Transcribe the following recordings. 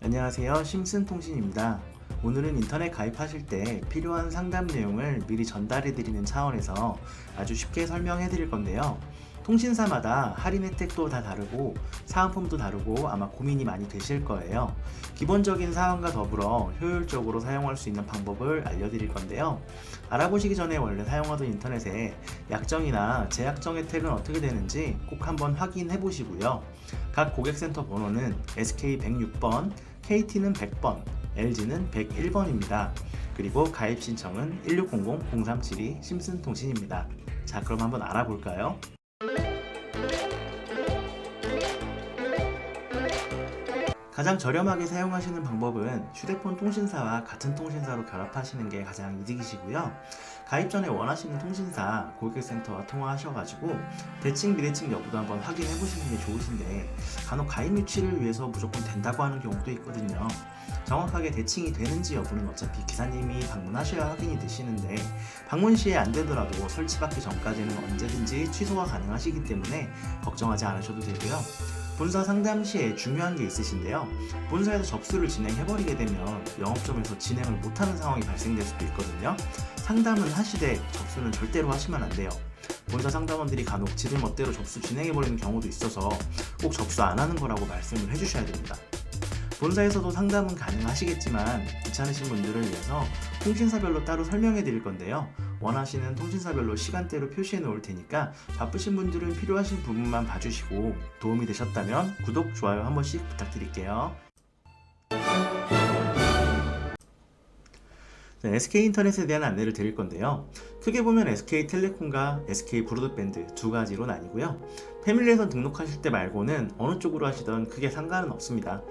안녕하세요. 심슨통신입니다. 오늘은 인터넷 가입하실 때 필요한 상담 내용을 미리 전달해 드리는 차원에서 아주 쉽게 설명해 드릴 건데요. 통신사마다 할인 혜택도 다 다르고 사은품도 다르고 아마 고민이 많이 되실 거예요. 기본적인 사항과 더불어 효율적으로 사용할 수 있는 방법을 알려드릴 건데요. 알아보시기 전에 원래 사용하던 인터넷에 약정이나 재약정 혜택은 어떻게 되는지 꼭 한번 확인해 보시고요. 각 고객센터 번호는 SK 106번, KT는 100번, LG는 101번입니다. 그리고 가입 신청은 1600-0372 심슨통신입니다. 자, 그럼 한번 알아볼까요? 가장 저렴하게 사용하시는 방법은 휴대폰 통신사와 같은 통신사로 결합하시는 게 가장 이득이시고요. 가입 전에 원하시는 통신사 고객센터와 통화하셔가지고 대칭 비대칭 여부도 한번 확인해 보시는 게 좋으신데, 간혹 가입 유치를 위해서 무조건 된다고 하는 경우도 있거든요. 정확하게 대칭이 되는지 여부는 어차피 기사님이 방문하셔야 확인이 되시는데, 방문 시에 안 되더라도 설치받기 전까지는 언제든지 취소가 가능하시기 때문에 걱정하지 않으셔도 되고요. 본사 상담 시에 중요한 게 있으신데요. 본사에서 접수를 진행해버리게 되면 영업점에서 진행을 못하는 상황이 발생될 수도 있거든요. 상담은 하시되 접수는 절대로 하시면 안 돼요. 본사 상담원들이 간혹 지들 멋대로 접수 진행해버리는 경우도 있어서 꼭 접수 안 하는 거라고 말씀을 해주셔야 됩니다. 본사에서도 상담은 가능하시겠지만 귀찮으신 분들을 위해서 통신사별로 따로 설명해 드릴 건데요. 원하시는 통신사별로 시간대로 표시해 놓을 테니까 바쁘신 분들은 필요하신 부분만 봐주시고, 도움이 되셨다면 구독, 좋아요 한 번씩 부탁드릴게요. SK인터넷에 대한 안내를 드릴 건데요. 크게 보면 SK텔레콤과 SK브로드밴드 두 가지로 나뉘고요. 패밀리에서 등록하실 때 말고는 어느 쪽으로 하시던 크게 상관은 없습니다.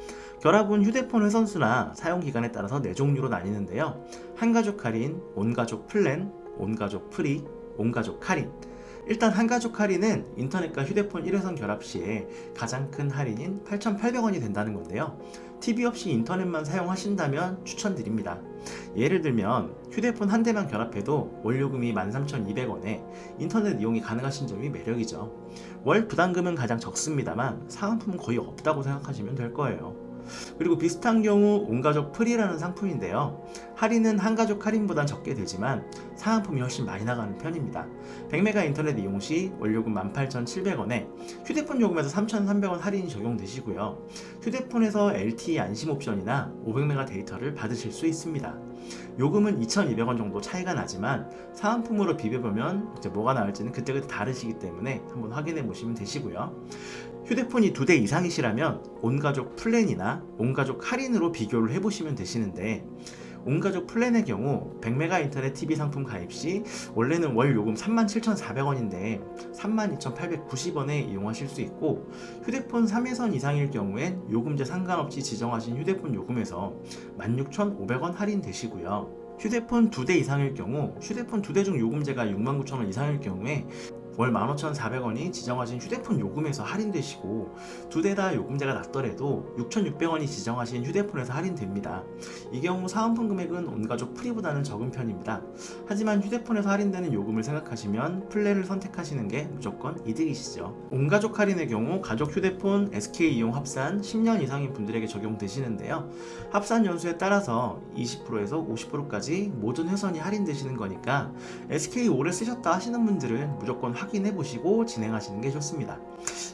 결합은 휴대폰 회선수나 사용기간에 따라서 4종류로 나뉘는데요. 한가족 할인, 온가족 플랜, 온가족 프리, 온가족 할인. 일단 한가족 할인은 인터넷과 휴대폰 1회선 결합 시에 가장 큰 할인인 8,800원이 된다는 건데요. TV 없이 인터넷만 사용하신다면 추천드립니다. 예를 들면 휴대폰 한 대만 결합해도 월요금이 13,200원에 인터넷 이용이 가능하신 점이 매력이죠. 월 부담금은 가장 적습니다만 사은품은 거의 없다고 생각하시면 될 거예요. 그리고 비슷한 경우 온가족 프리라는 상품인데요. 할인은 한가족 할인보단 적게 되지만 사은품이 훨씬 많이 나가는 편입니다. 100메가 인터넷 이용 시 월요금 18,700원에 휴대폰 요금에서 3,300원 할인이 적용되시고요. 휴대폰에서 LTE 안심 옵션이나 500메가 데이터를 받으실 수 있습니다. 요금은 2,200원 정도 차이가 나지만 사은품으로 비벼보면 이제 뭐가 나을지는 그때그때 다르시기 때문에 한번 확인해 보시면 되시고요. 휴대폰이 2대 이상이시라면 온가족 플랜이나 온가족 할인으로 비교를 해보시면 되시는데, 온가족 플랜의 경우 100메가 인터넷 TV 상품 가입 시 원래는 월 요금 37,400원인데 32,890원에 이용하실 수 있고, 휴대폰 3회선 이상일 경우엔 요금제 상관없이 지정하신 휴대폰 요금에서 16,500원 할인되시고요. 휴대폰 2대 이상일 경우 휴대폰 2대 중 요금제가 69,000원 이상일 경우에 월 15,400원이 지정하신 휴대폰 요금에서 할인되시고, 2대 다 요금제가 낮더라도 6,600원이 지정하신 휴대폰에서 할인됩니다. 이 경우 사은품 금액은 온가족 프리보다는 적은 편입니다. 하지만 휴대폰에서 할인되는 요금을 생각하시면 플랜을 선택하시는 게 무조건 이득이시죠. 온가족 할인의 경우 가족 휴대폰 SK 이용 합산 10년 이상인 분들에게 적용되시는데요. 합산 연수에 따라서 20%에서 50%까지 모든 회선이 할인되시는 거니까 SK 오래 쓰셨다 하시는 분들은 무조건 확인해 보시고 진행하시는 게 좋습니다.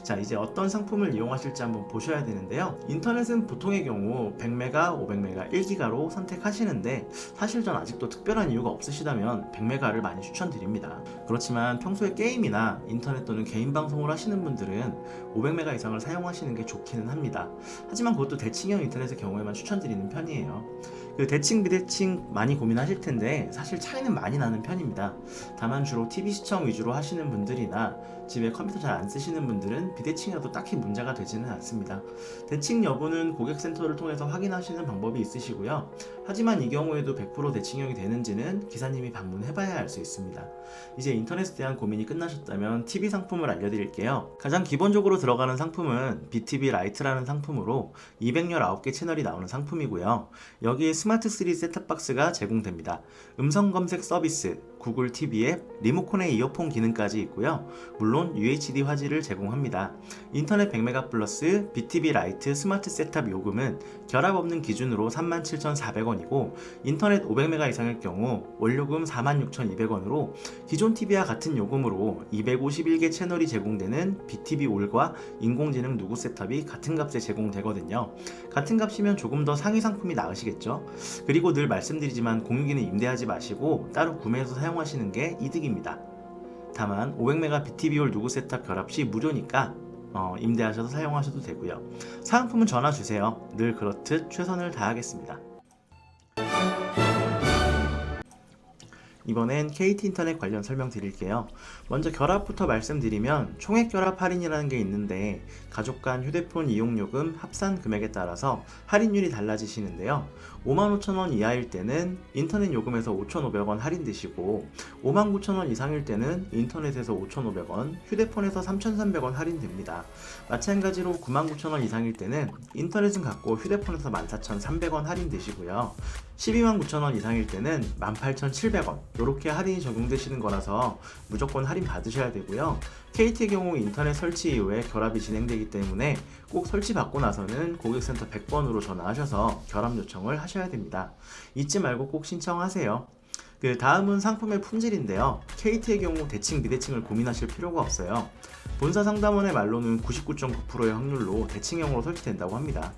자, 이제 어떤 상품을 이용하실지 한번 보셔야 되는데요. 인터넷은 보통의 경우 100메가, 500메가, 1기가로 선택하시는데, 사실 전 아직도 특별한 이유가 없으시다면 100메가를 많이 추천드립니다. 그렇지만 평소에 게임이나 인터넷 또는 개인 방송을 하시는 분들은 500메가 이상을 사용하시는 게 좋기는 합니다. 하지만 그것도 대칭형 인터넷의 경우에만 추천드리는 편이에요. 그 대칭 비대칭 많이 고민하실 텐데 사실 차이는 많이 나는 편입니다. 다만 주로 TV 시청 위주로 하시는 분들이나 집에 컴퓨터 잘 안 쓰시는 분들은 비대칭이라도 딱히 문제가 되지는 않습니다. 대칭 여부는 고객센터를 통해서 확인하시는 방법이 있으시고요. 하지만 이 경우에도 100% 대칭형이 되는지는 기사님이 방문해봐야 알 수 있습니다. 이제 인터넷에 대한 고민이 끝나셨다면 TV 상품을 알려드릴게요. 가장 기본적으로 들어가는 상품은 BTV 라이트라는 상품으로 219개 채널이 나오는 상품이고요. 여기에 스마트 3 셋탑박스가 제공됩니다. 음성 검색 서비스, 구글 TV 앱, 리모컨의 이어폰 기능까지 있고요. 물론 물론 UHD 화질을 제공합니다. 인터넷 100메가 플러스 BTV 라이트 스마트 셋탑 요금은 결합 없는 기준으로 37,400원이고 인터넷 500메가 이상일 경우 원요금 46,200원으로 기존 TV와 같은 요금으로 251개 채널이 제공되는 BTV 올과 인공지능 누구 셋탑이 같은 값에 제공되거든요. 같은 값이면 조금 더 상위 상품이 나으시겠죠? 그리고 늘 말씀드리지만 공유기는 임대하지 마시고 따로 구매해서 사용하시는 게 이득입니다. 다만 500메가 BTV올 누구 셋탑 결합 시 무료니까 임대하셔서 사용하셔도 되고요. 사은품은 전화 주세요. 늘 그렇듯 최선을 다하겠습니다. 이번엔 KT 인터넷 관련 설명드릴게요. 먼저 결합부터 말씀드리면 총액 결합 할인이라는 게 있는데 가족 간 휴대폰 이용요금 합산 금액에 따라서 할인율이 달라지시는데요. 55,000원 이하일 때는 인터넷 요금에서 5,500원 할인되시고 59,000원 이상일 때는 인터넷에서 5,500원, 휴대폰에서 3,300원 할인됩니다. 마찬가지로 99,000원 이상일 때는 인터넷은 같고 휴대폰에서 14,300원 할인되시고요. 129,000원 이상일 때는 18,700원 이렇게 할인이 적용되시는 거라서 무조건 할인 받으셔야 되고요. KT의 경우 인터넷 설치 이후에 결합이 진행되기 때문에 꼭 설치 받고 나서는 고객센터 100번으로 전화하셔서 결합 요청을 하셔야 됩니다. 잊지 말고 꼭 신청하세요. 그 다음은 상품의 품질인데요. KT의 경우 대칭 비대칭을 고민하실 필요가 없어요. 본사 상담원의 말로는 99.9%의 확률로 대칭형으로 설치된다고 합니다.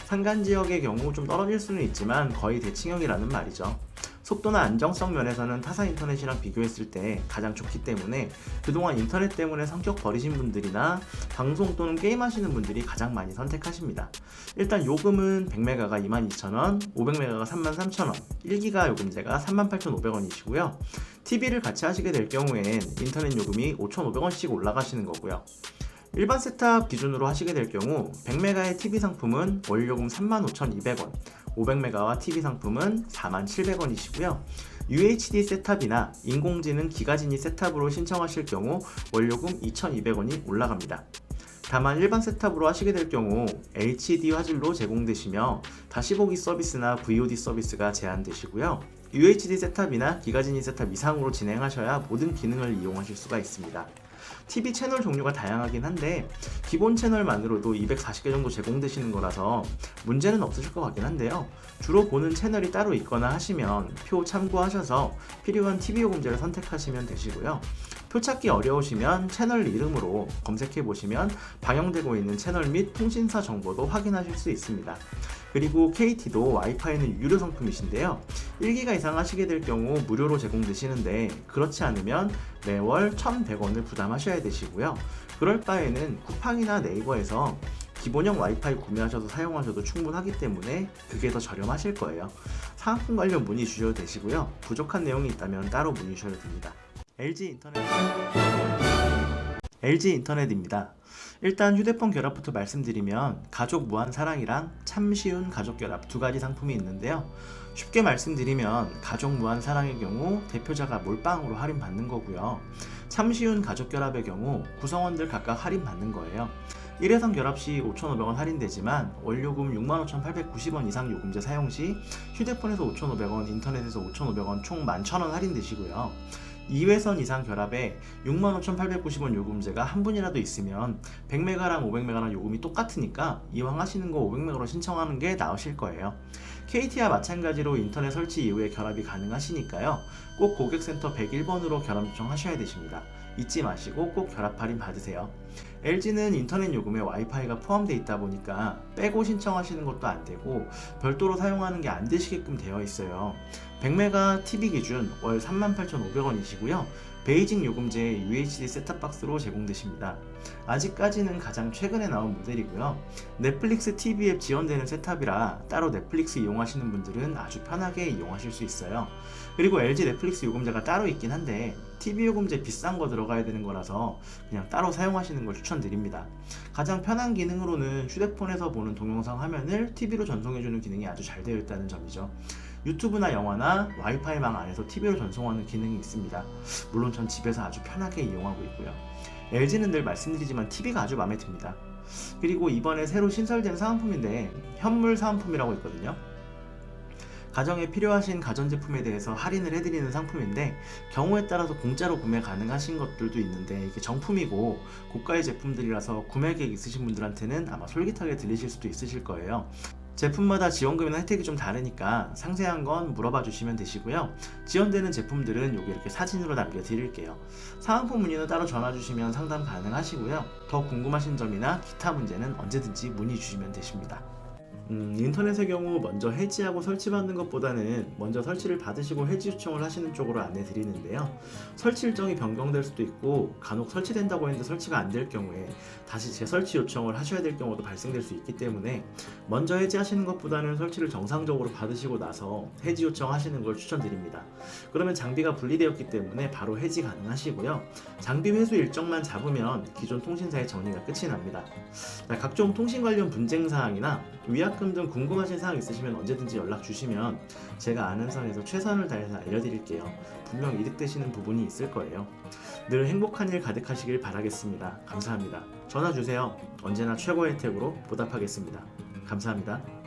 산간 지역의 경우 좀 떨어질 수는 있지만 거의 대칭형이라는 말이죠. 속도나 안정성 면에서는 타사 인터넷이랑 비교했을 때 가장 좋기 때문에 그동안 인터넷 때문에 성격 버리신 분들이나 방송 또는 게임 하시는 분들이 가장 많이 선택하십니다. 일단 요금은 100메가가 22,000원, 500메가가 33,000원, 1기가 요금제가 38,500원이시고요. TV를 같이 하시게 될 경우엔 인터넷 요금이 5,500원씩 올라가시는 거고요. 일반 셋탑 기준으로 하시게 될 경우 100메가의 TV 상품은 월요금 35,200원, 500메가와 TV 상품은 47,000원이시고요. UHD 셋탑이나 인공지능 기가진이 셋탑으로 신청하실 경우 월요금 2,200원이 올라갑니다. 다만 일반 셋탑으로 하시게 될 경우 HD 화질로 제공되시며 다시 보기 서비스나 VOD 서비스가 제한되시고요. UHD 셋탑이나 기가진이 셋탑 이상으로 진행하셔야 모든 기능을 이용하실 수가 있습니다. TV 채널 종류가 다양하긴 한데 기본 채널만으로도 240개 정도 제공되시는 거라서 문제는 없으실 것 같긴 한데요. 주로 보는 채널이 따로 있거나 하시면 표 참고하셔서 필요한 TV 요금제를 선택하시면 되시고요. 표 찾기 어려우시면 채널 이름으로 검색해 보시면 방영되고 있는 채널 및 통신사 정보도 확인하실 수 있습니다. 그리고 KT도 와이파이는 유료 상품이신데요. 1기가 이상 하시게 될 경우 무료로 제공되시는데 그렇지 않으면 매월 1,100원을 부담하셔야 되시고요. 그럴 바에는 쿠팡이나 네이버에서 기본형 와이파이 구매하셔도 사용하셔도 충분하기 때문에 그게 더 저렴하실 거예요. 사은품 관련 문의 주셔도 되시고요. 부족한 내용이 있다면 따로 문의 주셔도 됩니다. LG 인터넷입니다. 일단 휴대폰 결합부터 말씀드리면 가족 무한 사랑이랑 참 쉬운 가족 결합 두 가지 상품이 있는데요. 쉽게 말씀드리면 가족 무한 사랑의 경우 대표자가 몰빵으로 할인 받는 거고요. 참 쉬운 가족 결합의 경우 구성원들 각각 할인 받는 거예요. 1회선 결합 시 5,500원 할인되지만 월요금 65,890원 이상 요금제 사용 시 휴대폰에서 5,500원, 인터넷에서 5,500원 총 11,000원 할인되시고요. 2회선 이상 결합에 65,890원 요금제가 한 분이라도 있으면 100메가랑 500메가랑 요금이 똑같으니까 이왕 하시는 거 500메가로 신청하는 게 나으실 거예요. KT와 마찬가지로 인터넷 설치 이후에 결합이 가능하시니까요. 꼭 고객센터 101번으로 결합 요청하셔야 되십니다. 잊지 마시고 꼭 결합 할인 받으세요. LG는 인터넷 요금에 와이파이가 포함되어 있다 보니까 빼고 신청하시는 것도 안 되고 별도로 사용하는 게 안 되시게끔 되어 있어요. 100메가 TV 기준 월 38,500원이시고요. 베이징 요금제 UHD 셋탑박스로 제공되십니다. 아직까지는 가장 최근에 나온 모델이고요. 넷플릭스 TV 앱 지원되는 셋탑이라 따로 넷플릭스 이용하시는 분들은 아주 편하게 이용하실 수 있어요. 그리고 LG 넷플릭스 요금제가 따로 있긴 한데 TV 요금제 비싼 거 들어가야 되는 거라서 그냥 따로 사용하시는 걸 추천드립니다. 가장 편한 기능으로는 휴대폰에서 보는 동영상 화면을 TV로 전송해주는 기능이 아주 잘 되어 있다는 점이죠. 유튜브나 영화나 와이파이망 안에서 TV로 전송하는 기능이 있습니다. 물론 전 집에서 아주 편하게 이용하고 있고요. LG는 늘 말씀드리지만 TV가 아주 마음에 듭니다. 그리고 이번에 새로 신설된 사은품인데 현물 사은품이라고 있거든요. 가정에 필요하신 가전제품에 대해서 할인을 해드리는 상품인데 경우에 따라서 공짜로 구매 가능하신 것들도 있는데 이게 정품이고 고가의 제품들이라서 구매 계획 있으신 분들한테는 아마 솔깃하게 들리실 수도 있으실 거예요. 제품마다 지원금이나 혜택이 좀 다르니까 상세한 건 물어봐 주시면 되시고요. 지원되는 제품들은 여기 이렇게 사진으로 남겨드릴게요. 사은품 문의는 따로 전화 주시면 상담 가능하시고요. 더 궁금하신 점이나 기타 문제는 언제든지 문의 주시면 되십니다. 인터넷의 경우 먼저 해지하고 설치받는 것보다는 먼저 설치를 받으시고 해지 요청을 하시는 쪽으로 안내 드리는데요. 설치 일정이 변경될 수도 있고 간혹 설치된다고 했는데 설치가 안 될 경우에 다시 재설치 요청을 하셔야 될 경우도 발생될 수 있기 때문에 먼저 해지하시는 것보다는 설치를 정상적으로 받으시고 나서 해지 요청하시는 걸 추천드립니다. 그러면 장비가 분리되었기 때문에 바로 해지 가능하시고요. 장비 회수 일정만 잡으면 기존 통신사의 정리가 끝이 납니다. 각종 통신 관련 분쟁 사항이나 위약금 등 궁금하신 사항 있으시면 언제든지 연락 주시면 제가 아는 선에서 최선을 다해서 알려드릴게요. 분명 이득되시는 부분이 있을 거예요. 늘 행복한 일 가득하시길 바라겠습니다. 감사합니다. 전화 주세요. 언제나 최고의 혜택으로 보답하겠습니다. 감사합니다.